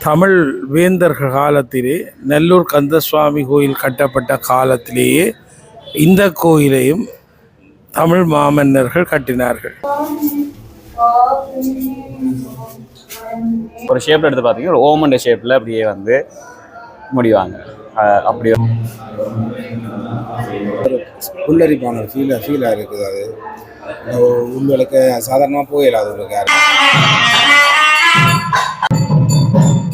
தமிழ் வேந்தர்கள் காலத்திலே நல்லூர் கந்தசுவாமி கோயில் கட்டப்பட்ட காலத்திலேயே இந்த கோயிலையும் தமிழ் மாமன்னர்கள் கட்டினார்கள். ஒரு ஷேப்ல எடுத்து பார்த்தீங்கன்னா ஒரு ஓமண்ட ஷேப்ல அப்படியே வந்து முடிவாங்க. அப்படியே புல்லரிப்பான ஃபீலாக இருக்குது. அது உங்களுக்கு சாதாரணமாக போயிடாது. உங்களுக்கு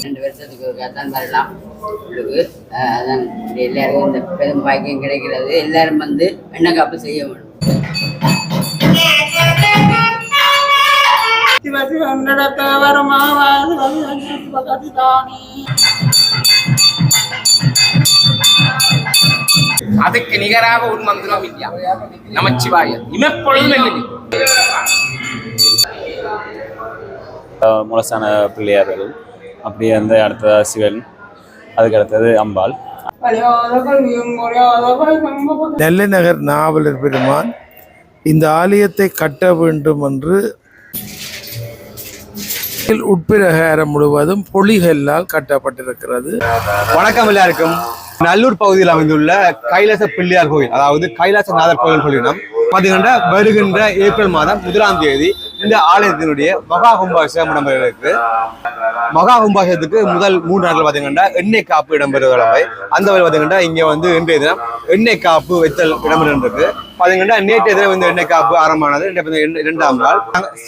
2 வருஷத்துக்கு தான் வரலாம். உங்களுக்கு அதான் எல்லாருக்கும் இந்த பெரும் பாக்கியம் கிடைக்கிறது. எல்லாரும் வந்து எண்ணெய் காப்பு செய்ய வேண்டும். அதுக்கு நிகராக ஒரு மந்திரம் இல்லையா நமச்சிவாயம் இமப்பொழுதும் முலசான பிள்ளையார்கள், அப்படியே வந்து அடுத்தது சிவன், அதுக்கு அடுத்தது அம்பாள். நெல்லைநகர் நாவலர் பெருமான் இந்த ஆலயத்தை கட்ட வேண்டும் என்று உட்பிரகாரம் முழுவதும் பொலிகளால் கட்டப்பட்டிருக்கிறது. வணக்கம் எல்லாருக்கும். நல்லூர் பகுதியில் அமைந்துள்ள கைலாச பிள்ளையார் கோயில், அதாவது கைலாசநாதர் கோயில் சொல்லினோம் பார்த்தீங்கன்னா வருகின்ற ஏப்ரல் மாதம் 1ஆம் தேதி இந்த ஆலயத்தினுடைய மகா கும்பாபிஷேகம் இடம்பெறுவதற்கு மகா கும்பாபிஷேகத்துக்கு முதல் 3 நாட்கள் பார்த்தீங்கன்னா எண்ணெய் காப்பு இடம்பெறுவதை அந்த வரை பார்த்தீங்கன்னா இங்கே வந்து இன்றைய தினம் எண்ணெய் காப்பு வைத்தல் இடம்பெறுவதற்கு பார்த்தீங்கன்னா நேற்றைய தினம் இந்த எண்ணெய் காப்பு ஆரம்பமானது. 2ஆம் நாள்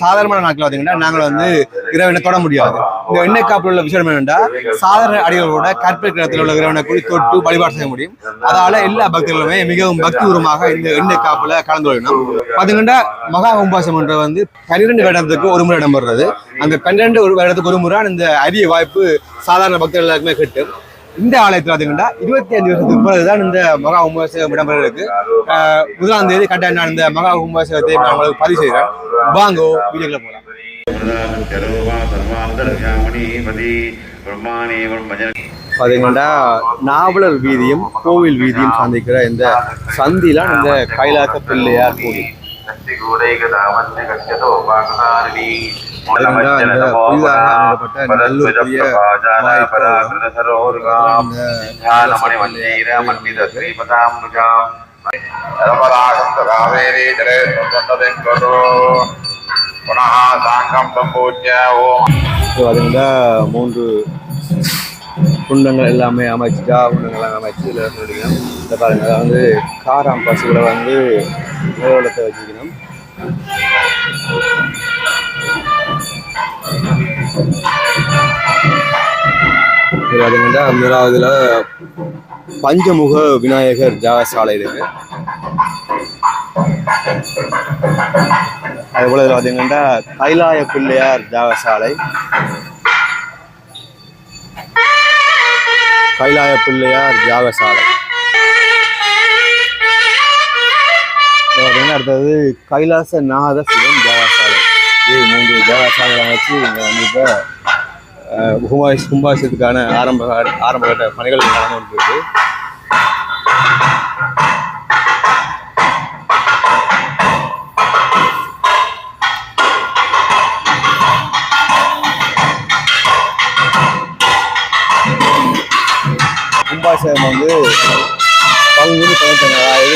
சாதாரணமான நாட்கள் பார்த்தீங்கன்னா நாங்கள் வந்து இறைவனை தொட முடியாது. இந்த எண்ணெய் காப்பில் உள்ள விஷயம் என்னென்னா சாதாரண அடிகளோட கற்பனை கிணத்தில் உள்ள இறைவனை கூடி தொட்டு வழிபாடு செய்ய முடியும். அதால எல்லா பக்தர்களுமே மிகவும் பக்திபூர்வமாக இந்த எண்ணெய் காப்புல கலந்து கொள்ளணும். பார்த்தீங்கன்னா மகா கும்பாபிஷேகம் என்ற வந்து 12 வருடத்துக்கு ஒரு முறை இடம்பெறுறது. அந்த 12 வருடத்துக்கு ஒரு முறை இந்த அரிய வாய்ப்பு சாதாரண பக்தர்கள் எல்லாருக்குமே கிட்டும். இந்த ஆலயத்தில் பார்த்தீங்கன்னா 25 வருஷத்துக்கு பிறகுதான் இந்த மகா கும்பாபிஷேகம் இடம்பெறுவதற்கு 1ஆம் தேதி கட்டாயம் இந்த மகா கும்பாபிஷேகத்தை நான் உங்களுக்கு பதிவு செய்கிறேன். வாங்கோ வீடியோக்குள்ள போகலாம். பார்த்தீங்கன்னா நாவலர் வீதியும் கோவில் வீதியும் சந்திக்கிற இந்த சந்தில இந்த கைலாச பிள்ளையார் கோவில். பார்த்தீங்கன்னா 3 குண்டங்கள் எல்லாமே அமைச்சுட்டா குண்டங்கள்லாம் அமைச்சு முடியும். இந்த பாருங்க வந்து காராம் பசுகளை வந்து உலகத்தை வச்சுக்கணும். பார்த்தீங்கன்னா 1ஆவதுல பஞ்சமுக விநாயகர் ஜாகசாலை இருக்கு. அதுபோல இதில் பார்த்தீங்கன்னா கைலாய பிள்ளையார் ஜாகசாலை, கைலாய பிள்ளையார் ஜாகசாலை. அடுத்தது கைலாசநாத சிவன் ஜாகசாலை. இது 3 ஜாகசாலைகளை வச்சு இங்கே வந்து இப்போ கும்பாபிஷேகத்துக்கான ஆரம்பகட்ட பணிகள் நடந்து கொண்டிருக்கு. கும்பாபிஷேகம் வந்து 13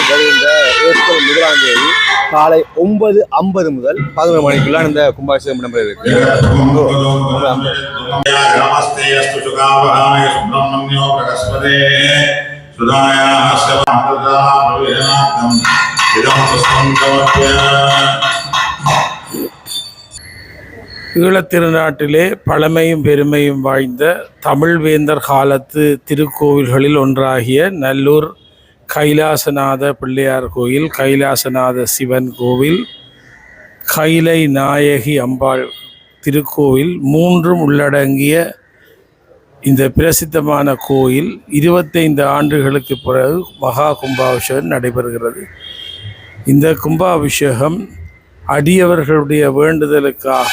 வருகின்ற ஏப்ரல் 1ஆம் தேதி காலை 9:50 முதல் 11 மணிக்குள்ள இந்த கும்பாபிஷேகம் இடம்பெற இருக்கு. ஈழத்திருநாட்டிலே பழமையும் பெருமையும் வாய்ந்த தமிழ் வேந்தர் காலத்து திருக்கோவில்களில் ஒன்றாகிய நல்லூர் கைலாசநாத பிள்ளையார் கோயில், கைலாசநாத சிவன் கோவில், கைலை நாயகி அம்பாள் திருக்கோவில் 3ம் உள்ளடங்கிய இந்த பிரசித்தமான கோயில் 25 ஆண்டுகளுக்கு பிறகு மகா கும்பாபிஷேகம் நடைபெறுகிறது. இந்த கும்பாபிஷேகம் அடியவர்களுடைய வேண்டுதலுக்காக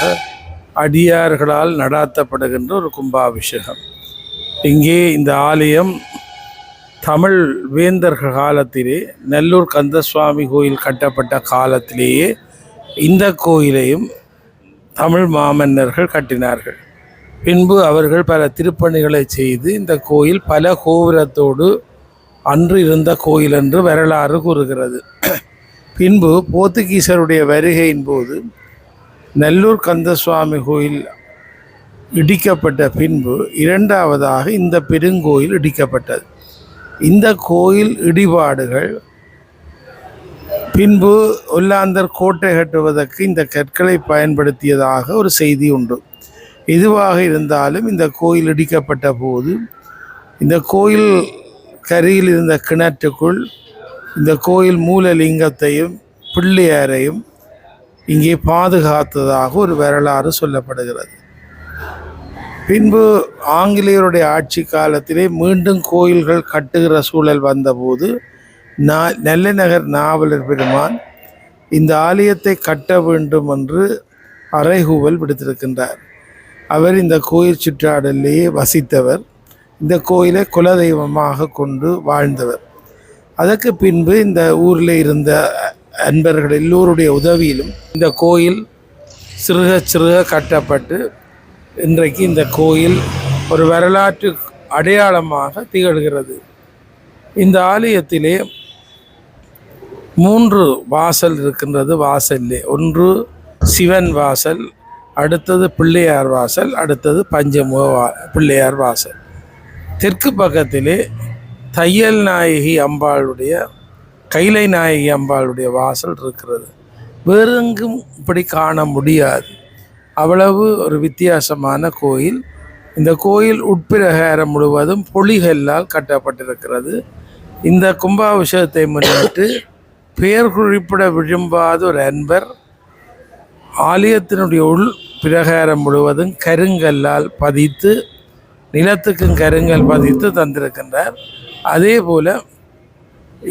அடியார்களால் நடாத்தப்படுகின்ற ஒரு கும்பாபிஷேகம். இங்கே இந்த ஆலயம் தமிழ் வேந்தர்கள் காலத்திலே நல்லூர் கந்தசுவாமி கோயில் கட்டப்பட்ட காலத்திலேயே இந்த கோயிலையும் தமிழ் மாமன்னர்கள் கட்டினார்கள். பின்பு அவர்கள் பல திருப்பணிகளை செய்து இந்த கோயில் பல கோபுரத்தோடு அன்று இருந்த கோயில் என்று வரலாறு கூறுகிறது. பின்பு போர்த்துகீசருடைய வருகையின் போது நல்லூர் கந்தசுவாமி கோயில் இடிக்கப்பட்ட பின்பு இரண்டாவதாக இந்த பெருங்கோயில் இடிக்கப்பட்டது. இந்த கோயில் இடிபாடுகள் பின்பு ஒல்லாந்தர் கோட்டை கட்டுவதற்கு இந்த கற்களை பயன்படுத்தியதாக ஒரு செய்தி உண்டு. எதுவாக இருந்தாலும் இந்த கோயில் இடிக்கப்பட்ட போது இந்த கோயில் கரையில் இருந்த கிணற்றுக்குள் இந்த கோயில் மூலலிங்கத்தையும் பிள்ளையாரையும் இங்கே பாதுகாத்ததாக ஒரு வரலாறு சொல்லப்படுகிறது. பின்பு ஆங்கிலேயருடைய ஆட்சி காலத்திலே மீண்டும் கோயில்கள் கட்டுகிற சூழல் வந்தபோது நெல்லைநகர் நாவலர் பெருமான் இந்த ஆலயத்தை கட்ட வேண்டும் என்று அறைகூவல் விடுத்திருக்கின்றார். அவர் இந்த கோயில் சுற்றாடலேயே வசித்தவர், இந்த கோயிலை குலதெய்வமாக கொண்டு வாழ்ந்தவர். அதற்கு பின்பு இந்த ஊரில் இருந்த அன்பர்கள் எல்லோருடைய உதவியிலும் இந்த கோயில் சிறுக சிறுக கட்டப்பட்டு இன்றைக்கு இந்த கோயில் ஒரு வரலாற்று அடையாளமாக திகழ்கிறது. இந்த ஆலயத்திலே 3 வாசல் இருக்கின்றது. வாசல்லே ஒன்று சிவன் வாசல், அடுத்தது பிள்ளையார் வாசல், அடுத்தது பஞ்சமுக பிள்ளையார் வாசல். தெற்கு பக்கத்திலே தையல் நாயகி அம்பாளுடைய கைலை நாயகி அம்பாளுடைய வாசல் இருக்கிறது. வேறெங்கும் இப்படி காண முடியாது. அவ்வளவு ஒரு வித்தியாசமான கோயில். இந்த கோயில் உட்பிரகாரம் முழுவதும் பொலிகல்லால் கட்டப்பட்டிருக்கிறது. இந்த கும்பாபிஷேகத்தை முன்னிட்டு பெயர் குறிப்பிட விரும்பாத ஒரு அன்பர் ஆலயத்தினுடைய உள் பிரகாரம் முழுவதும் கருங்கல்லால் பதித்து, நிலத்துக்கும் கருங்கல் பதித்து தந்திருக்கின்றார். அதே போல்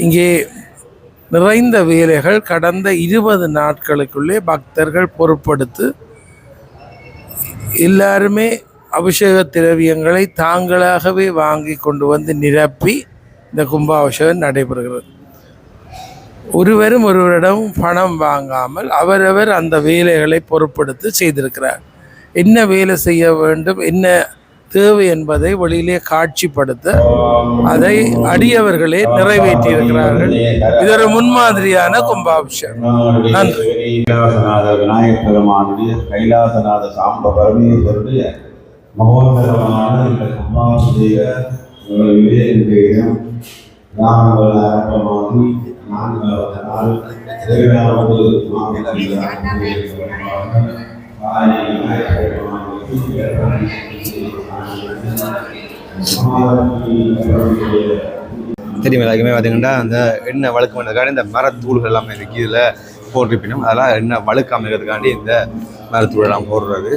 இங்கே நிறைந்த வேலைகள் கடந்த 20 நாட்களுக்குள்ளே பக்தர்கள் பொருட்படுத்து எல்லாருமே அபிஷேக திரவியங்களை தாங்களாகவே வாங்கி கொண்டு வந்து நிரப்பி இந்த கும்பாபிஷேகம் நடைபெறுகிறது. ஒருவரிடம் பணம் வாங்காமல் அவரவர் அந்த வேலைகளை பொருட்படுத்தி செய்திருக்கிறார். என்ன வேலை செய்ய வேண்டும், என்ன தேவை என்பதை வெளியிலே காட்சிப்படுத்த அதை அடியவர்களே நிறைவேற்றியிருக்கிறார்கள். இது ஒரு முன்மாதிரியான கும்பாபிஷேகம். நன்றி. விநாயகர் பெருமானுடைய கைலாசநாத சாம்ப பரமேஸ்வருடைய மகோதரமான இந்த கும்பாபிஷேகங்களிலே இன்றைய நாங்கள் ஆரம்பமாகி 4வது நாள் 7வது தெரியும். எல்லாருக்குமே பார்த்தீங்கன்னா அந்த எண்ணெய் வழுக்க பண்ணுறதுக்காண்டி இந்த மரத்தூள்கள் எல்லாமே இருக்குது. இதில் போட்டிருப்பினும் அதெல்லாம் எண்ணெய் வழுக்காமல் இருக்கிறதுக்காண்டி இந்த மரத்தூள் எல்லாம் போடுறது.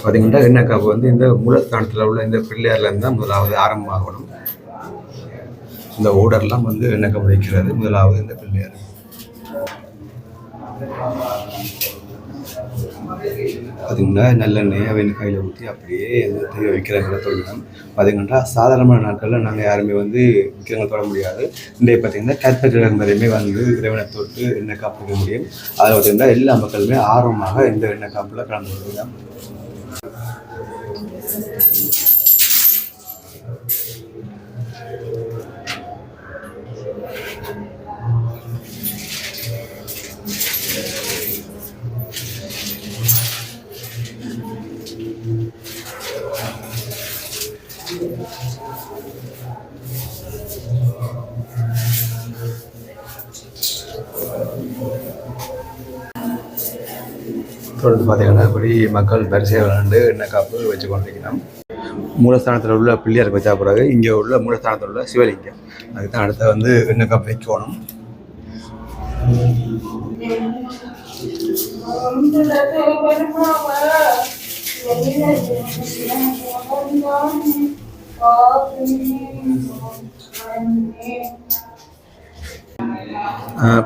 பார்த்தீங்கன்னா எண்ணெய் காப்பு வந்து இந்த மூலஸ்தானத்தில் உள்ள இந்த பிள்ளையார்லேருந்து தான் முதலாவது ஆரம்பமாகணும். இந்த ஓடர்லாம் வந்து எண்ணெய் காப்பு வைக்கிறது முதலாவது இந்த பிள்ளையார். பார்த்தீங்கன்னா நல்லெண்ணெய் அவன் கையில் ஊற்றி அப்படியே தெரிய வைக்கிறாங்க தொழிலும். பார்த்தீங்கன்னா சாதாரணமான நாட்களில் நாங்கள் யாருமே வந்து விற்கிறவங்க தொட முடியாது. இன்றைய பார்த்தீங்கன்னா கற்பகிரகம் வரையுமே வந்து இறைவனை தொட்டு எண்ணெய் காப்பிக்க முடியும். அதில் பார்த்தீங்கன்னா எல்லா மக்களுமே ஆர்வமாக இந்த எண்ணெய் காப்பில் கலந்து கொள்கிறாங்க. தொடர்ந்து பார்த்தீங்கன்னா இப்படி மக்கள் வரிசையாக விளாண்டு எண்ணெய் காப்பு வச்சு கொண்டிருக்கணும். மூலஸ்தானத்தில் உள்ள பிள்ளையாருக்கு வச்சா பிறகு இங்கே உள்ள மூலஸ்தானத்தில் உள்ள சிவலிங்கம் அதுக்கு தான் அடுத்த வந்து எண்ணெய் காப்பு வைக்கணும்.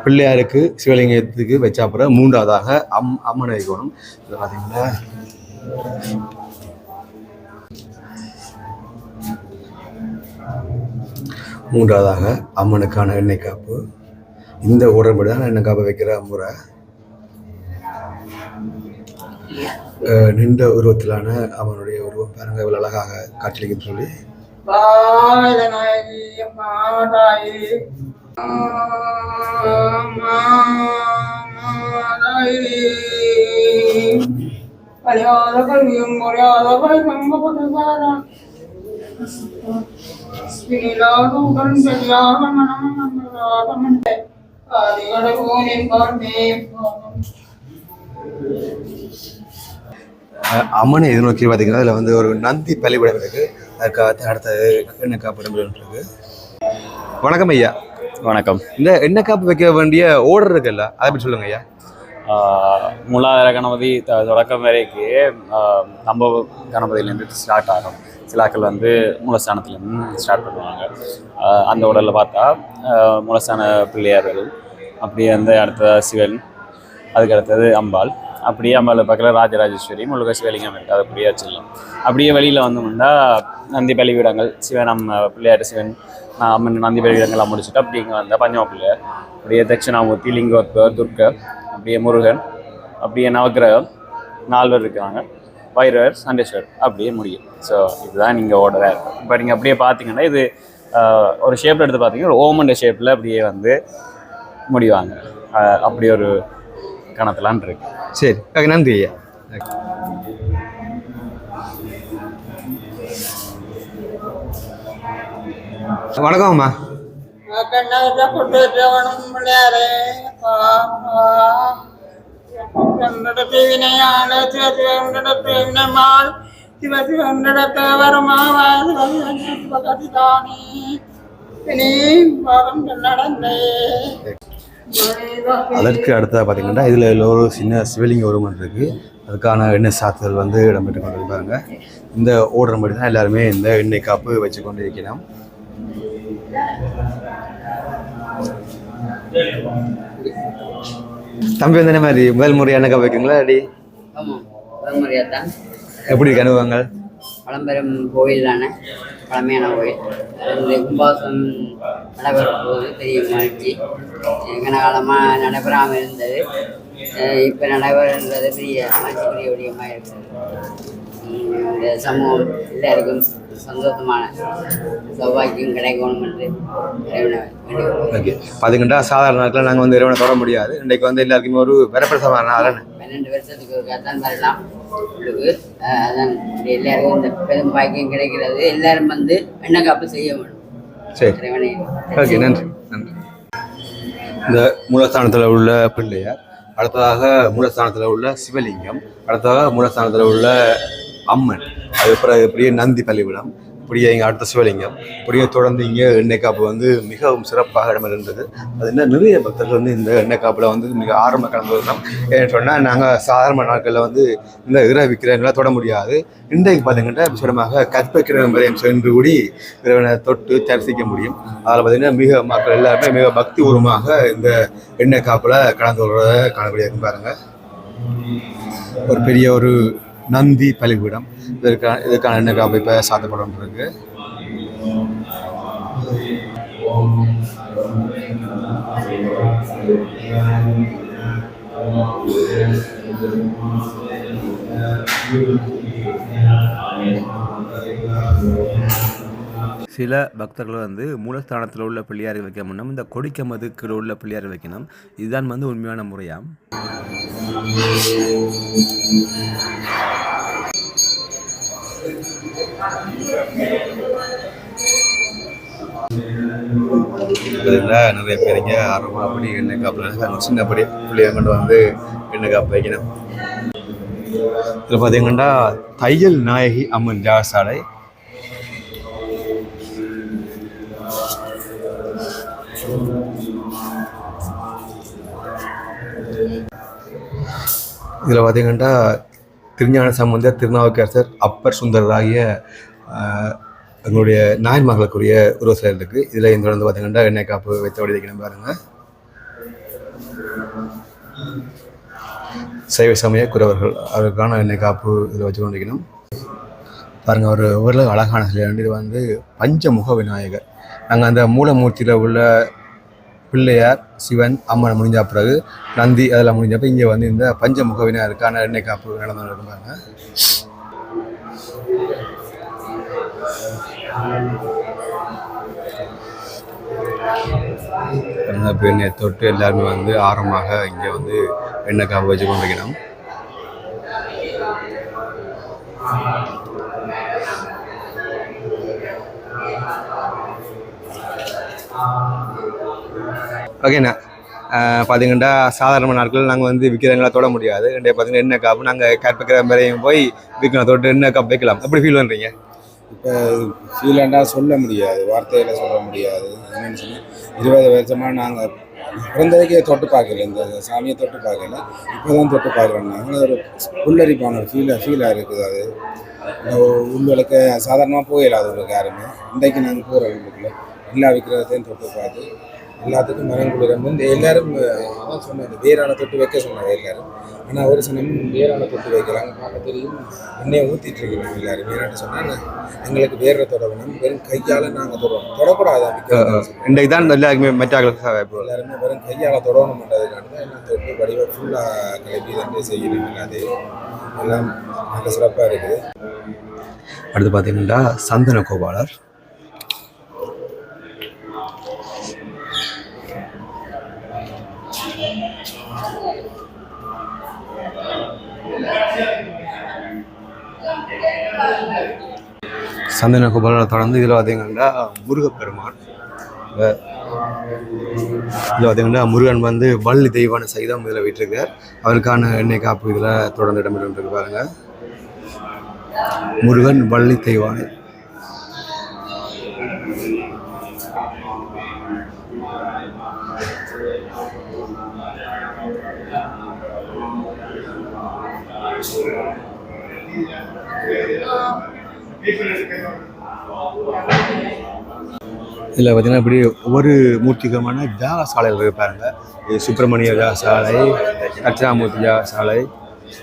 பிள்ளையாருக்கு சிவலிங்கத்துக்கு வச்சா பிறகு 3வதாக அம்மனை வைக்கணும். இது பார்த்தீங்கன்னா மூன்றாவதாக அம்மனுக்கான எண்ணெய் காப்பு. இந்த உடன்படி தான் எண்ணெய் காப்பு வைக்கிற முறை. நின்ற உருவத்திலான அவனுடைய உருவம் பாருங்க இவ்வளவு அழகாக காட்சியளிக்கும் சொல்லி அம்மனை எதிர்நோக்கி பார்த்தீங்கன்னா அதில் வந்து ஒரு நந்தி பலிபடம் இருக்கு. அதுக்காக அடுத்தது எண்ணெய் காப்பு இருக்கு. வணக்கம் ஐயா. வணக்கம். இந்த எண்ணெய் காப்பு வைக்க வேண்டிய ஓர்டர் இருக்குல்ல, அதை பற்றி சொல்லுங்க ஐயா. மூலாதார கணபதி தொடக்கம் வரைக்கு நம்ம கணபதியிலேருந்து ஸ்டார்ட் ஆகும். சிலாக்கள் வந்து மூலஸ்தானத்துலேருந்து ஸ்டார்ட் பண்ணுவாங்க. அந்த உடலில் பார்த்தா மூலஸ்தான பிள்ளையார்கள், அப்படியே வந்து அடுத்த சிவன், அதுக்கு அடுத்தது அம்பாள், அப்படியே அம்பாள் பக்கத்தில் ராஜராஜேஸ்வரி, முழுக்க சிவலிங்கம் இருக்குது. அதை அப்படியே வச்சிடலாம். அப்படியே வெளியில் வந்தோம்னா நந்தி பலிபீடங்கள், சிவன் பிள்ளையார் சிவன் அம்மன் நந்தி பலிபீடங்கள்லாம் முடிச்சுட்டு அப்படி இங்கே வந்தால் பஞ்சம பிள்ளையார், அப்படியே தட்சிணாமூர்த்தி, லிங்கோத்பவர், துர்க்கர், அப்படியே முருகன், அப்படியே நவக்கிரகம் 4 பேர் இருக்காங்க, வைரவர், சண்டேஸ்வர், அப்படியே முடியும். ஸோ இதுதான் நீங்கள் ஓர்டராக இருக்கும். இப்போ நீங்கள் அப்படியே பார்த்தீங்கன்னா இது ஒரு ஷேப்பில் எடுத்து பார்த்தீங்கன்னா ஒரு ஓமண்ட ஷேப்பில் அப்படியே வந்து முடிவாங்க. அப்படி ஒரு கணத்தலான் இருக்கு. சரி, நன்றி ஐயா. வணக்கம் அம்மா. அதற்கு அடுத்ததாக பார்த்தீங்கன்னா இதில் ஒரு சின்ன சிவலிங்க உருவம் இருக்குது. அதுக்கான எண்ணெய் சாத்துதல் வந்து இடம்பெற்று கொண்டு இருப்பாங்க. இந்த ஓடுற மாதிரி தான் எல்லாருமே இந்த எண்ணெய் காப்பு வச்சு கொண்டு இருக்கணும். தம்பி வந்து என்ன மாதிரி முதல் முறை எண்ணெய் காப்பு வைக்கிறீங்களா? அடி எப்படி இருக்கு அனுபவங்கள்? பழம்பெரும் கோயில் தானே, பழமையான கோயில். இந்த கும்பாசம் நடைபெறும் போது பெரிய மகிழ்ச்சி. கனகாலமாக நடைபெறாமல் இருந்தது, இப்போ நடைபெறுன்றது பெரிய மகிழ்ச்சிக்குரிய விடயமாக இருக்குது. இந்த சமூகம் எல்லாருக்கும் சந்தோஷமான சௌபாக்கியம் கிடைக்கணும் என்று பார்த்தீங்கன்னா சாதாரண நாட்களில் நாங்கள் வந்து இறைவனை தொட முடியாது. இன்றைக்கு வந்து எல்லாருக்குமே ஒரு வரப்பிரசமான நாள். 12 வருஷத்துக்கு ஒரு கத்தான் வரலாம் உங்களுக்கு. அதான் எல்லாருக்கும் இந்த பெரும் பாக்கியம் கிடைக்கிறது. எல்லாரும் வந்து எண்ணெய் காப்பு செய்ய வேண்டும். சரி, ஓகே, நன்றி நன்றி. இந்த மூலஸ்தானத்தில் உள்ள பிள்ளையார், அடுத்ததாக மூலஸ்தானத்தில் உள்ள சிவலிங்கம், அடுத்ததாக மூலஸ்தானத்தில் உள்ள அம்மன், அதுக்கப்புறம் இப்படியே நந்தி பலிபீடம், இப்படியே இங்கே அடுத்த சிவலிங்கம், இப்படியே தொடர்ந்து இங்கே எண்ணெய் காப்பு வந்து மிகவும் சிறப்பாக இடமிருந்தது. அது என்ன நிறைய பக்தர்கள் வந்து இந்த எண்ணெய் காப்பில் வந்து மிக ஆரம்ப கலந்து வரலாம். ஏன்னு சொன்னால் நாங்கள் சாதாரண நாட்களில் வந்து இந்த இறை விக்கிரகங்களாக தொட முடியாது. இன்றைக்கு பார்த்தீங்கன்னா விசேடமாக கற்பக்கிரகம் வரையும் சென்று கூடி இறைவனை தொட்டு தரிசிக்க முடியும். அதில் பார்த்தீங்கன்னா மிக மக்கள் எல்லாருமே மிக பக்தி பூர்வமாக இந்த எண்ணெய் காப்பில் கலந்து வருவதை காணக்கூடியது. பாருங்கள், ஒரு பெரிய ஒரு நந்தி பலிபீடம், இதுக்கான எண்ணெய் காப்பு இப்போ சாத்தப்படும் இருக்கு. சில பக்தர்கள் வந்து மூலஸ்தானத்தில் உள்ள பிள்ளையாரை வைக்க முன்னும் இந்த கொடிக்கமது கீழே உள்ள பிள்ளையாரை வைக்கணும். இதுதான் வந்து உண்மையான முறையாம். நிறைய பேருங்க ஆர்வமாக அப்படி எண்ணெய் காப்பு சின்னப்படி பிள்ளைய கொண்டு வந்து எண்ணெய் காப்பு வைக்கணும். இதில் பார்த்தீங்கன்னா தையல் நாயகி அம்மன் ஜாசாலை. இதில் பார்த்தீங்கன்னா திருஞான சம்பந்தர், திருநாவுக்கரசர், அப்பர் சுந்தரர் ஆகிய எங்களுடைய நாயன்மார்களுக்குரிய உருவ சிலை இருக்குது. இதில் இந்த தொடர்ந்து பார்த்தீங்கன்னா எண்ணெய் காப்பு வைத்தபடி வைக்கணும். பாருங்கள், சைவ சமய குறவர்கள் அவருக்கான எண்ணெய் காப்பு இதில் வச்சு கொண்டிருக்கணும். பாருங்கள், ஒரு ஊரில் அழகான சிலை. இது வந்து பஞ்சமுக விநாயகர். நாங்கள் அந்த மூலமூர்த்தியில் உள்ள பிள்ளையார் சிவன் அம்மன் முடிஞ்ச பிறகு நந்தி அதெல்லாம் முடிஞ்சப்ப இங்கே வந்து இந்த பஞ்சமுக விநாயகருக்கான எண்ணெய் காப்பு நடந்து இருப்பாங்க. எண்ணெயை தொட்டு எல்லாருமே வந்து ஆரம்பமாக இங்கே வந்து எண்ணெய் காப்பு வச்சு கொண்டிருக்கணும். ஓகேண்ணா, பார்த்தீங்கன்னா சாதாரண நாட்கள் நாங்கள் வந்து விற்கிறவங்களா தொட முடியாது. பார்த்தீங்கன்னா எண்ணெய் காப்பு நாங்கள் கற்பிக்கிற மாதிரியும் போய் விற்கணும், தொட்டு எண்ணெய் காப்பு வைக்கலாம். எப்படி ஃபீல் பண்ணுறீங்க? இப்போ ஃபீலாண்டா சொல்ல முடியாது, வார்த்தையில் சொல்ல முடியாது. என்னென்னு சொன்னால் 20 வருஷமாக நாங்கள் பிறந்ததுக்கே தொட்டு பார்க்கல, இந்த சாமியை தொட்டு பார்க்கல, இப்போ தான் தொட்டு பார்க்குறோம்னாங்க. ஒரு புல்லரிப்பான ஒரு ஃபீலாக இருக்குது. அது உள்ளுக்கு சாதாரணமாக போயிடலாம் உள்ளுக்கு யாருமே. இன்றைக்கு நாங்கள் போகிற உள்ளுக்குள்ள எல்லா விற்கிறதையும் தொட்டு பார்த்து எல்லாத்துக்கும் மரங்குளிரம் வந்து எல்லோரும் அதான் சொன்னாங்க, வேறான தொட்டு வைக்க சொன்னாங்க எல்லோரும். ஆனால் ஒரு சில வேறான தொட்டு வைக்கிறாங்க, பார்க்க தெரியும். எண்ணெயை ஊற்றிட்டு இருக்கிறோம் எல்லோரும். வேறான சொன்னால் எங்களுக்கு வேற தொடங்கணும், வெறும் கையால் நாங்கள் தொடணும், தொடக்கூடாது. இன்றைக்கு தான் எல்லாருக்குமே மெட்டாக்கள் எல்லாருமே வெறும் கையால் தொடணும்ன்றதுக்காக தான் எல்லாம் தொட்டு வடிவாக ஃபுல்லாக கிளப்பி வந்து செய்யணும். எல்லாத்தையும் எல்லாம் நல்ல சிறப்பாக இருக்குது. அடுத்து பார்த்தீங்கன்னா சந்தன கோபாலர். சந்தன கோபாலனை தொடர்ந்து இதில் பார்த்தீங்கன்னா முருகப்பெருமான். இதில் பார்த்தீங்கன்னா முருகன் வந்து வள்ளி தெய்வான சைதம் இதில் விட்டுருக்கார். அவருக்கான எண்ணெய் காப்பு இதில் தொடர்ந்து இடம்பெற்று பாருங்க. முருகன் வள்ளி தெய்வானை. இதில் பார்த்தீங்கன்னா இப்படி ஒவ்வொரு மூர்த்திகரமான ஜாகசாலைகள் இருப்பாருங்க. சுப்பிரமணிய ஜாகசாலை, தட்சிணாமூர்த்தி ஜாகசாலை,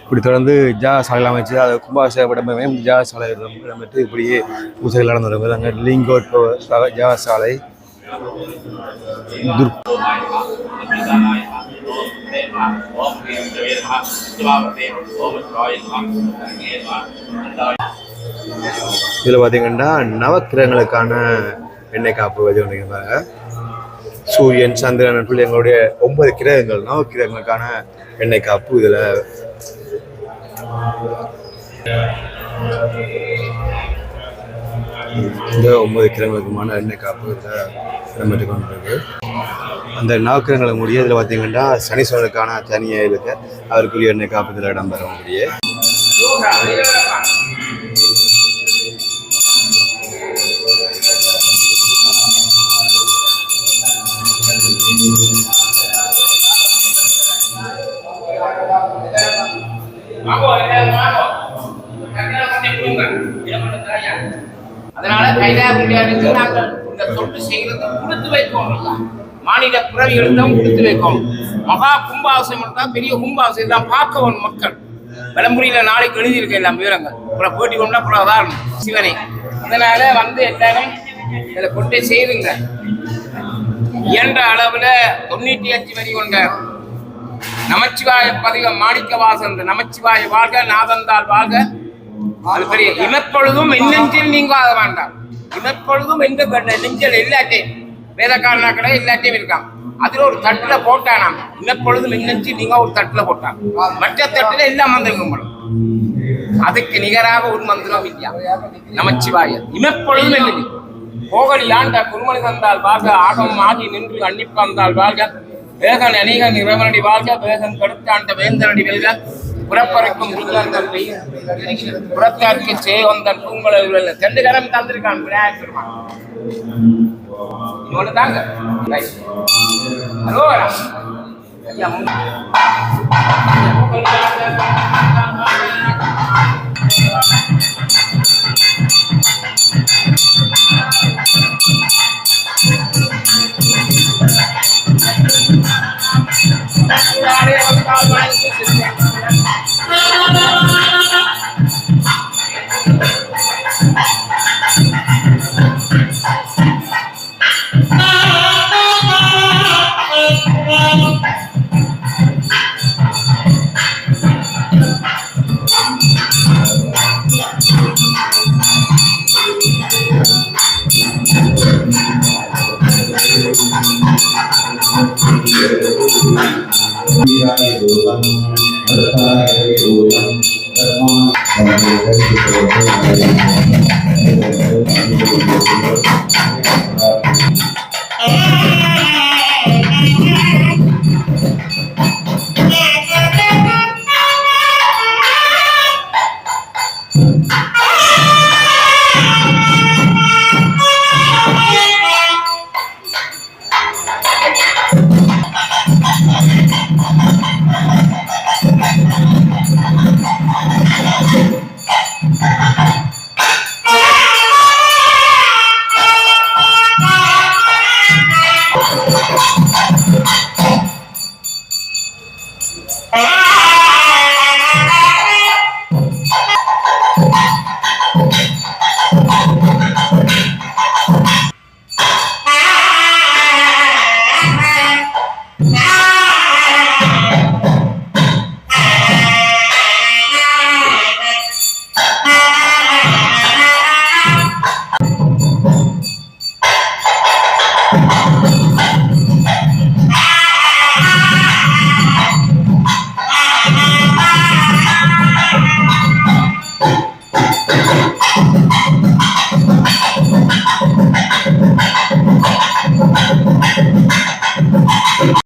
இப்படி தொடர்ந்து ஜாகசாலைகள் அமைச்சு அதை கும்பாபிஷேகப்படமே ஜாகசாலை இடம்பெற்று இப்படியே பூஜைகள் நடந்து வரும்போது அங்கே லிங்கோட்பவ ஜாகசாலை, இதில் பார்த்தீங்கன்னா நவக்கிரகங்களுக்கான எண்ணெய் காப்பு வச்சு கொண்டிருப்பாங்க. சூரியன், சந்திரன் சொல்லி எங்களுடைய 9 கிரகங்கள், நவக்கிரகங்களுக்கான எண்ணெய் காப்பு இதில் இந்த 9 கிரகங்களுக்குமான எண்ணெய் காப்பு இதில் இடம்பெற்று கொண்டிருக்கு. அந்த நவக்கிரகங்களை முடிய இதில் பார்த்தீங்கன்னா சனீஸ்வரனுக்கான தனியாக இருக்கு, அவருக்குரிய எண்ணெய் காப்பு இதில் இடம்பெற முடிய. அதனால கைலாயத்துக்கு நாங்கள் இந்த தொண்டு செய்கிறது கொடுத்து வைக்கணும். மாநில பிறவிகளிடம் கொடுத்து வைக்கணும். மகா கும்பாபிஷேகம் தான், பெரிய கும்பாபிஷேகம் தான் பார்க்கணும் மக்கள். விளம்புரியில நாளைக்கு எழுதியிருக்க எல்லாம் விவரங்கள் அப்புறம் போட்டி கொண்டா அப்புறம் சிவனை. அதனால வந்து எல்லாரும் இதை கொண்டே செய்துங்க. இயன்ற அளவுல 98 வரி கொண்ட நமச்சிவாய பதிகம் மாணிக்க வாசன், நமச்சிவாய வாழ்க, நாதந்தால் வாழ்க. அது பெரிய இமப்பொழுதும் என்னெஞ்சில் நீங்க ஆக வேண்டாம். இமப்பொழுதும் எந்த நெஞ்சல் எல்லாத்தையும் வேதக்காரனா கடை எல்லாத்தையும் இருக்கான். அதுல ஒரு தட்டுல போட்டானாம், இமப்பொழுதும் என்னெஞ்சில் நீங்க ஒரு தட்டுல போட்டான், மற்ற தட்டுல எல்லாம் மந்திரம். அதுக்கு நிகராக ஒரு மந்திரம் இல்லையா நமச்சிவாய. இமப்பொழுதும் என்னது கோகலி ஆண்ட குருமணி தந்தால் வாழ்க, ஆகம் ஆகி நின்று அன்னிப்பந்தால் வாழ்க, வேகன் அநேகன் இறைவனடி வாழ்க, வேகன் கடுத்தாண்ட வேந்தனடி வெல்க, புறப்பறைக்கும் புறத்தாருக்கு சேவந்தன் பூங்கல ரெண்டு கரம் தந்திருக்கான் விநாயகர் பெருமான். இவனு தாங்க ஹலோ வீராய தூதம் கருத்தாய தூதம் Ah!